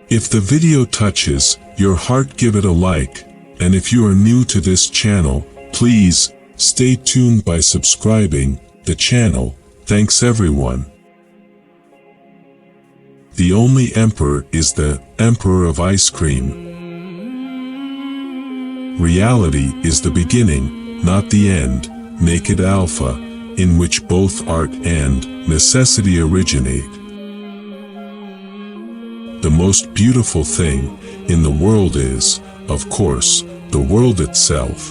If the video touches your heart, give it a like, and if you are new to this channel, please stay tuned by subscribing the channel. Thanks everyone. The only emperor is the emperor of ice cream. Reality is the beginning, not the end. Naked Alpha, in which both art and necessity originate. The most beautiful thing in the world is, of course, the world itself.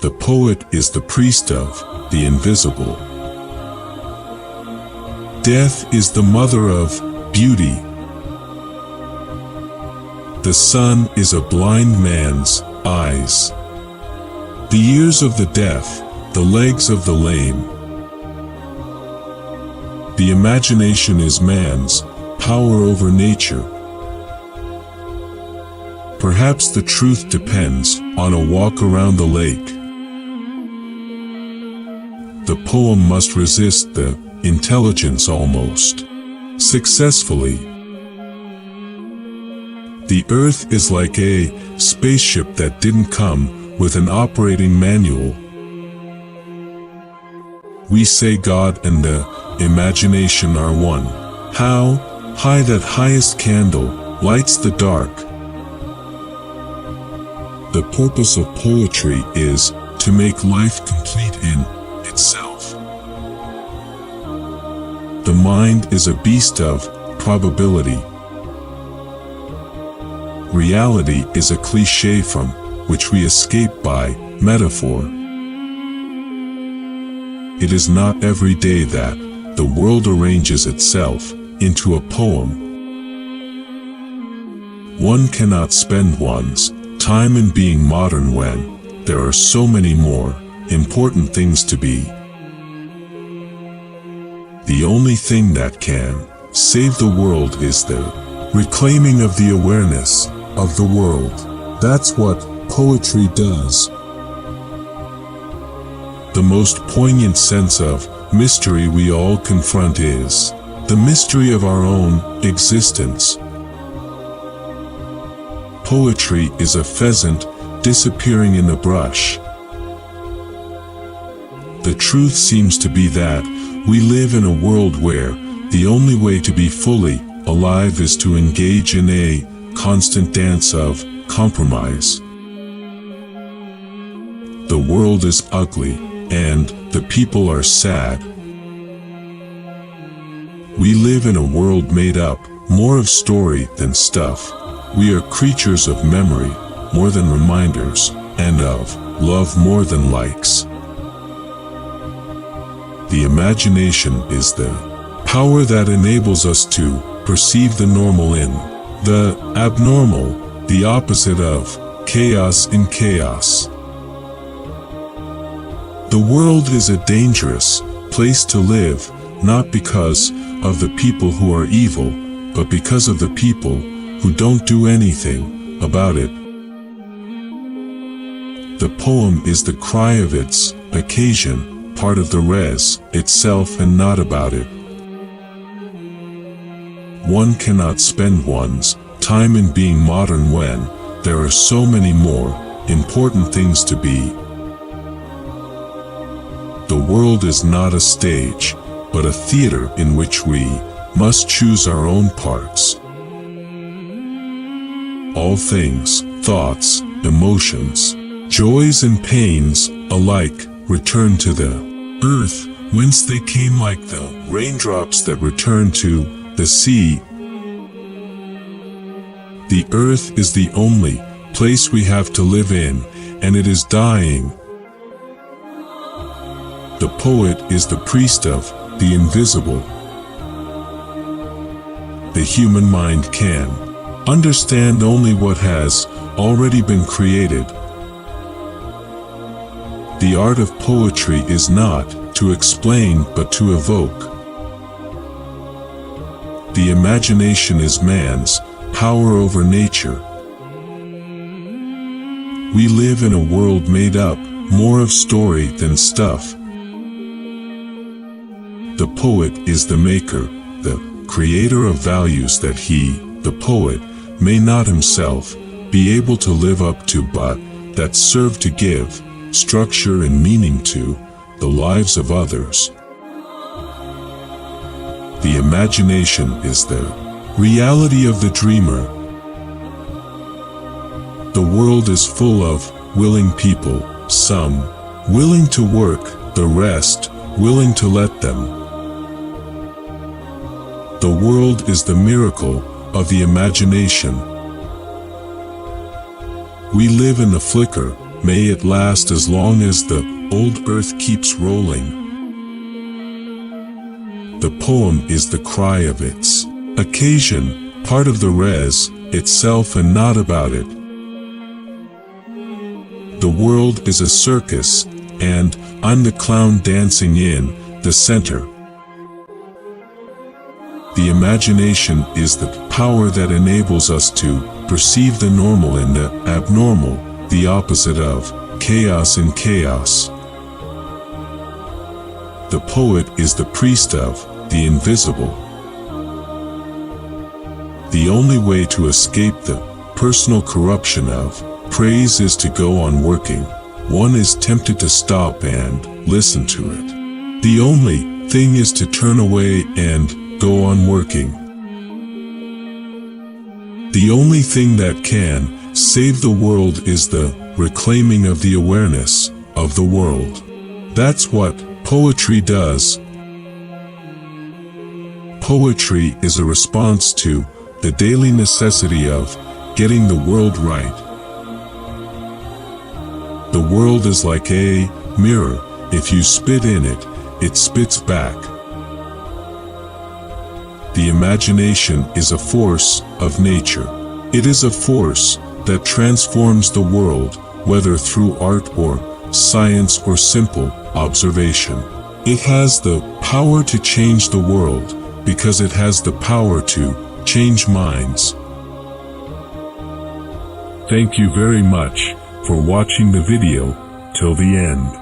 The poet is the priest of the invisible. Death is the mother of beauty. The sun is a blind man's eyes. The ears of the deaf, the legs of the lame. The imagination is man's power over nature. Perhaps the truth depends on a walk around the lake. The poem must resist the intelligence almost successfully. The earth is like a spaceship that didn't come with an operating manual. We say God and the imagination are one. How high that highest candle lights the dark. The purpose of poetry is to make life complete in itself. The mind is a beast of probability. Reality is a cliché from which we escape by metaphor. It is not every day that the world arranges itself into a poem. One cannot spend one's time in being modern when there are so many more important things to be. The only thing that can save the world is the reclaiming of the awareness of the world. That's what poetry does. The most poignant sense of mystery we all confront is the mystery of our own existence. Poetry is a pheasant disappearing in the brush. The truth seems to be that we live in a world where the only way to be fully alive is to engage in a constant dance of compromise. The world is ugly, and the people are sad. We live in a world made up more of story than stuff. We are creatures of memory more than reminders, and of love more than likes. The imagination is the power that enables us to perceive the normal in the abnormal, the opposite of chaos in chaos. The world is a dangerous place to live, not because of the people who are evil, but because of the people who don't do anything about it. The poem is the cry of its occasion, part of the res itself and not about it. One cannot spend one's time in being modern when there are so many more important things to be. The world is not a stage, but a theater in which we must choose our own parts. All things, thoughts, emotions, joys and pains alike return to the earth, whence they came, like the raindrops that return to the sea. The earth is the only place we have to live in, and it is dying. The poet is the priest of the invisible. The human mind can understand only what has already been created. The art of poetry is not to explain but to evoke. The imagination is man's power over nature. We live in a world made up more of story than stuff. The poet is the maker, the creator of values that he, the poet, may not himself be able to live up to, but that serve to give structure and meaning to the lives of others. The imagination is the reality of the dreamer. The world is full of willing people, some willing to work, the rest willing to let them. The world is the miracle of the imagination. We live in the flicker, may it last as long as the old earth keeps rolling. The poem is the cry of its occasion, part of the res itself and not about it. The world is a circus, and I'm the clown dancing in the center. The imagination is the power that enables us to perceive the normal and the abnormal, the opposite of chaos in chaos. The poet is the priest of the invisible. The only way to escape the personal corruption of praise is to go on working. One is tempted to stop and listen to it. The only thing is to turn away and go on working. The only thing that can save the world is the reclaiming of the awareness of the world. That's what poetry does. Poetry is a response to the daily necessity of getting the world right. The world is like a mirror. If you spit in it, it spits back. The imagination is a force of nature. It is a force that transforms the world, whether through art or science or simple observation. It has the power to change the world because it has the power to change minds. Thank you very much for watching the video till the end.